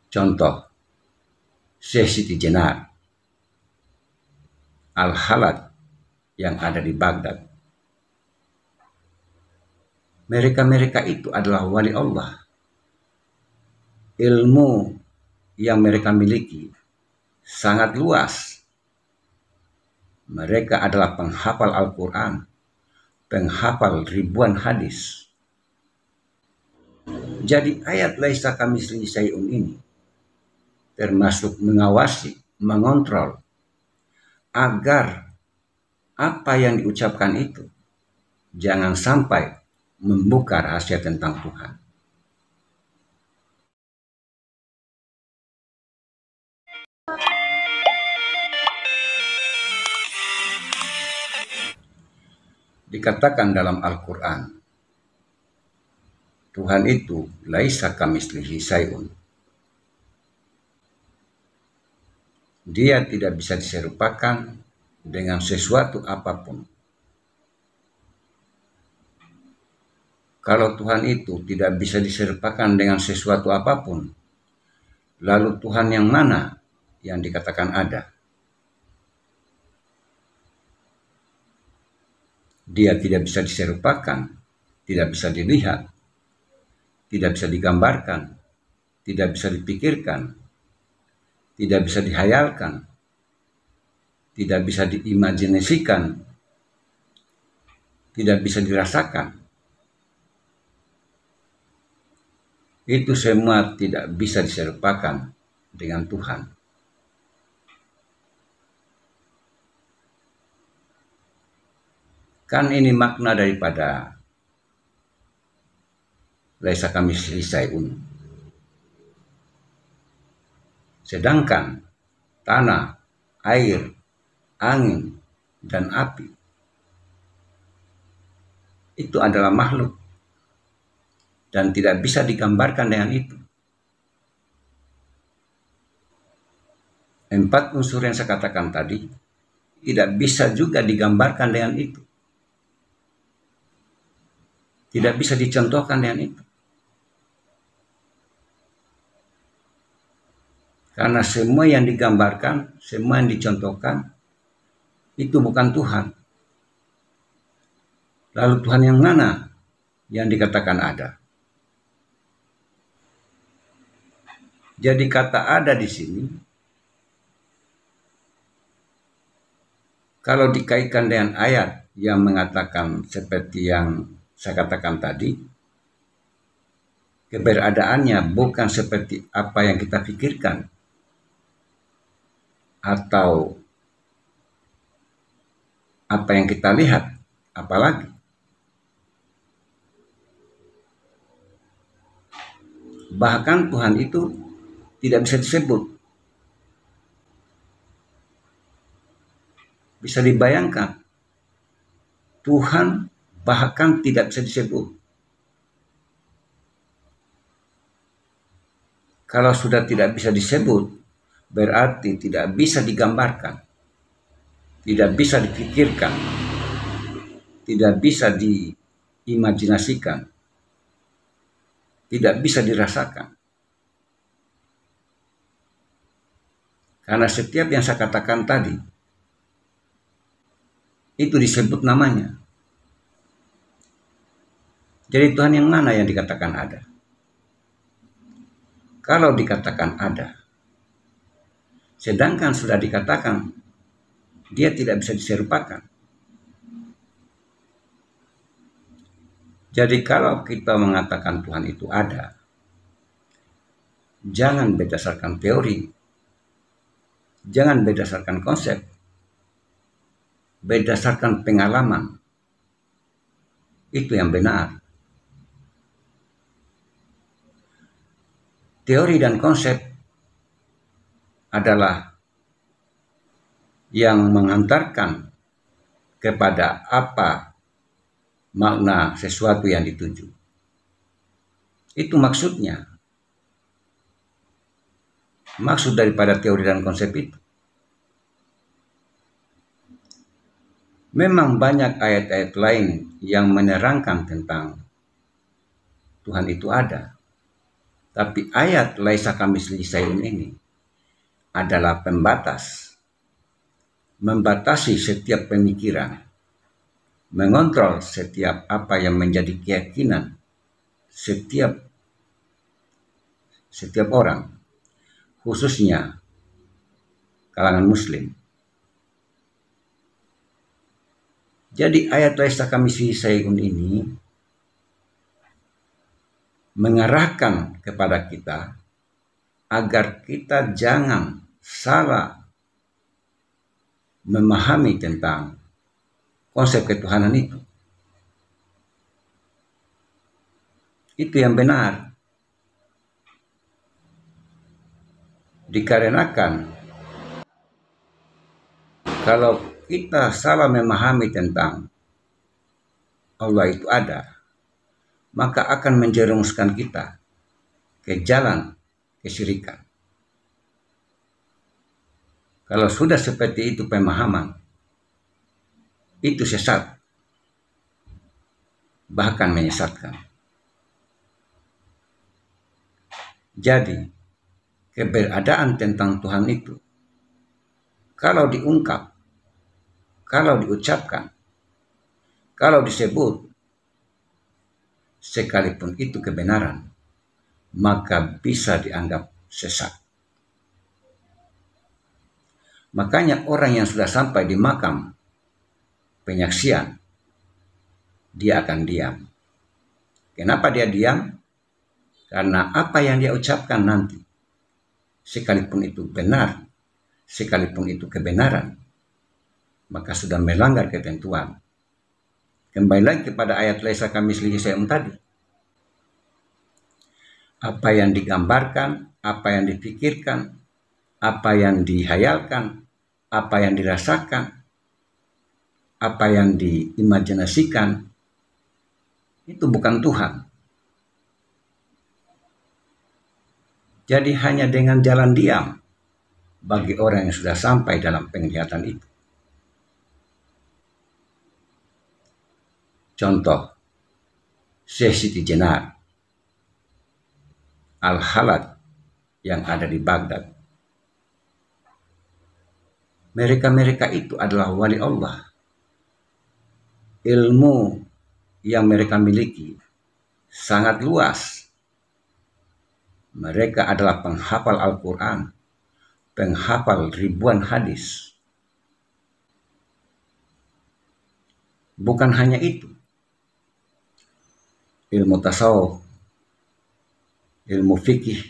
Contoh, Syekh Siti Jenar Al-Halad yang ada di Baghdad. Mereka itu adalah wali Allah. Ilmu yang mereka miliki sangat luas. Mereka adalah penghafal Al-Quran, penghafal ribuan hadis. Jadi ayat laisa kamitslihi syai'un ini termasuk mengawasi, mengontrol agar apa yang diucapkan itu jangan sampai membuka rahasia tentang Tuhan. Dikatakan dalam Al-Quran, Tuhan itu laisa kamitslihi syai'un. Dia tidak bisa diserupakan dengan sesuatu apapun. Kalau Tuhan itu tidak bisa diserupakan dengan sesuatu apapun, lalu Tuhan yang mana yang dikatakan ada? Dia tidak bisa diserupakan, tidak bisa dilihat, tidak bisa digambarkan, tidak bisa dipikirkan, tidak bisa dihayalkan, tidak bisa diimajinasikan, tidak bisa dirasakan. Itu semua tidak bisa diserupakan dengan Tuhan. Kan ini makna daripada laisa kamitslihi syai'un. Sedangkan tanah, air, angin, dan api itu adalah makhluk dan tidak bisa digambarkan dengan itu. 4 unsur yang saya katakan tadi tidak bisa juga digambarkan dengan itu. Tidak bisa dicontohkan dengan itu. Karena semua yang digambarkan, semua yang dicontohkan, itu bukan Tuhan. Lalu Tuhan yang mana yang dikatakan ada? Jadi kata ada di sini, kalau dikaitkan dengan ayat yang mengatakan seperti yang saya katakan tadi, keberadaannya bukan seperti apa yang kita pikirkan atau apa yang kita lihat, apalagi bahkan Tuhan itu tidak bisa disebut. Bisa dibayangkan, Tuhan bahkan tidak bisa disebut. Kalau sudah tidak bisa disebut, berarti tidak bisa digambarkan, tidak bisa dipikirkan, tidak bisa diimajinasikan, tidak bisa dirasakan. Karena setiap yang saya katakan tadi, itu disebut namanya. Jadi Tuhan yang mana yang dikatakan ada? Kalau dikatakan ada, sedangkan sudah dikatakan dia tidak bisa diserupakan. Jadi kalau kita mengatakan Tuhan itu ada, jangan berdasarkan teori, jangan berdasarkan konsep, berdasarkan pengalaman. Itu yang benar. Teori dan konsep adalah yang mengantarkan kepada apa makna sesuatu yang dituju. Itu maksudnya. Maksud daripada teori dan konsep itu. Memang banyak ayat-ayat lain yang menerangkan tentang Tuhan itu ada. Tapi ayat laisa kamitslihi syai'un ini adalah pembatas, membatasi setiap pemikiran, mengontrol setiap apa yang menjadi keyakinan setiap orang, khususnya kalangan muslim. Jadi ayat laisa kamitslihi syai'un ini mengarahkan kepada kita agar kita jangan salah memahami tentang konsep ketuhanan itu. Itu yang benar. Dikarenakan kalau kita salah memahami tentang Allah itu ada, maka akan menjerumuskan kita ke jalan kesyirikan. Kalau sudah seperti itu pemahaman, itu sesat, bahkan menyesatkan. Jadi, keberadaan tentang Tuhan itu, kalau diungkap, kalau diucapkan, kalau disebut, sekalipun itu kebenaran, maka bisa dianggap sesat. Makanya orang yang sudah sampai di makam penyaksian, dia akan diam. Kenapa dia diam? Karena apa yang dia ucapkan nanti, sekalipun itu benar, sekalipun itu kebenaran, maka sudah melanggar ketentuan. Kembali lagi kepada ayat laisa kamitslihi syai'un tadi. Apa yang digambarkan, apa yang dipikirkan, apa yang dihayalkan, apa yang dirasakan, apa yang diimajinasikan, itu bukan Tuhan. Jadi hanya dengan jalan diam bagi orang yang sudah sampai dalam penglihatan itu. Contoh, Syekh Siti Jenar Al-Halad yang ada di Baghdad. Mereka itu adalah wali Allah. Ilmu yang mereka miliki sangat luas. Mereka adalah penghafal Al-Quran, penghafal ribuan hadis. Bukan hanya itu, ilmu tasawuf, ilmu fikih,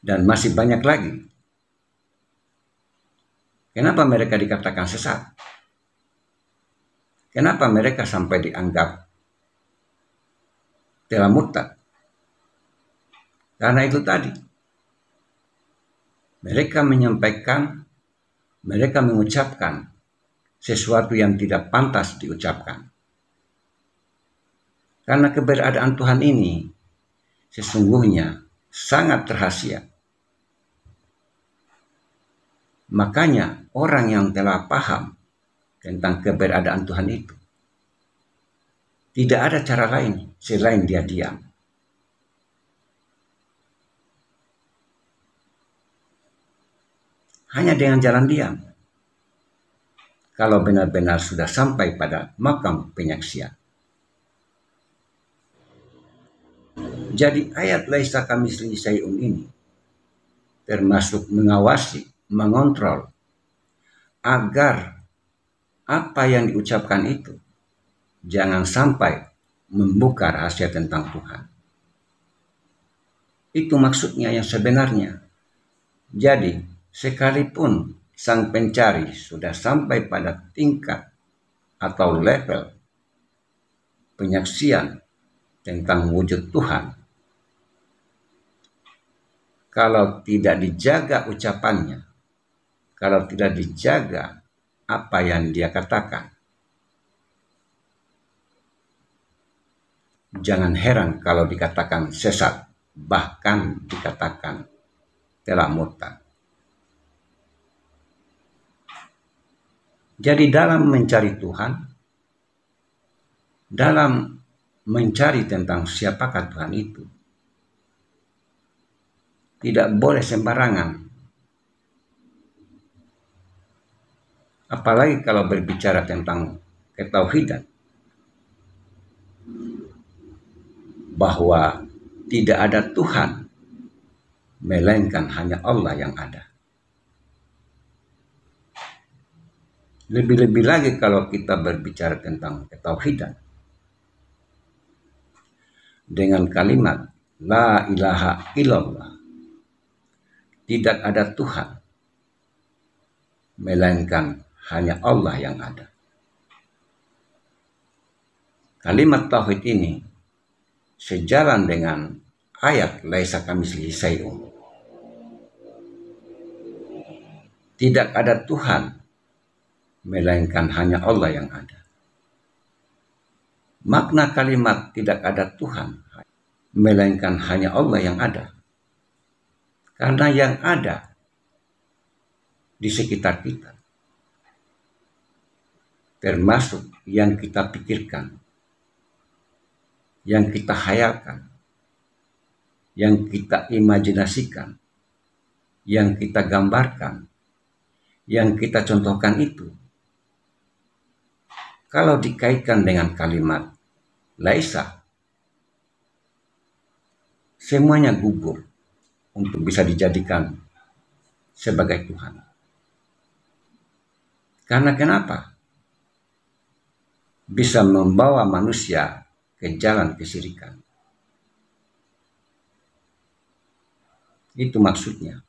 dan masih banyak lagi. Kenapa mereka dikatakan sesat? Kenapa mereka sampai dianggap telah murtad? Karena itu tadi, mereka menyampaikan, mereka mengucapkan sesuatu yang tidak pantas diucapkan. Karena keberadaan Tuhan ini sesungguhnya sangat rahasia. Makanya orang yang telah paham tentang keberadaan Tuhan itu, tidak ada cara lain selain dia diam. Hanya dengan jalan diam. Kalau benar-benar sudah sampai pada makam penyaksian. Jadi ayat laisa kamitslihi syai'un ini termasuk mengawasi, mengontrol agar apa yang diucapkan itu jangan sampai membuka rahasia tentang Tuhan. Itu maksudnya yang sebenarnya. Jadi sekalipun sang pencari sudah sampai pada tingkat atau level penyaksian tentang wujud Tuhan, kalau tidak dijaga ucapannya, kalau tidak dijaga apa yang dia katakan, jangan heran kalau dikatakan sesat, bahkan dikatakan telah murtad. Jadi dalam mencari Tuhan, dalam mencari tentang siapakah Tuhan itu, tidak boleh sembarangan. Apalagi kalau berbicara tentang ketauhidan, bahwa tidak ada Tuhan melainkan hanya Allah yang ada. Lebih-lebih lagi kalau kita berbicara tentang ketauhidan dengan kalimat la ilaha illallah, tidak ada Tuhan melainkan hanya Allah yang ada. Kalimat tauhid ini sejalan dengan ayat laisa kamitslihi syai'un. Tidak ada Tuhan melainkan hanya Allah yang ada. Makna kalimat tidak ada Tuhan melainkan hanya Allah yang ada, karena yang ada di sekitar kita, termasuk yang kita pikirkan, yang kita hayalkan, yang kita imajinasikan, yang kita gambarkan, yang kita contohkan itu, kalau dikaitkan dengan kalimat laisa, semuanya gugur untuk bisa dijadikan sebagai Tuhan. Karena kenapa? Bisa membawa manusia ke jalan kesyirikan. Itu maksudnya.